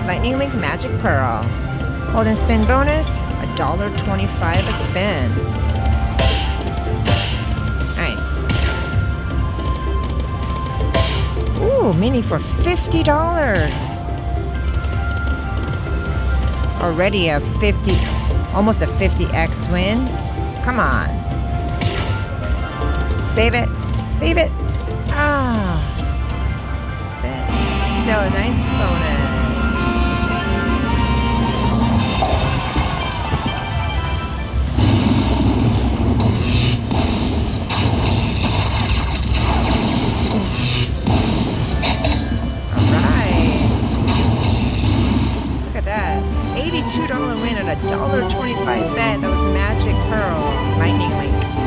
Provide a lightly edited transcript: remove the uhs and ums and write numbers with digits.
Lightning Link Magic Pearl. Hold and spin bonus, $1.25 a spin. Nice. Ooh, mini for $50. Already a 50, almost a 50x win. Come on. Save it. Save it. Ah. Spin. Still a nice bonus. $82 win at $1.25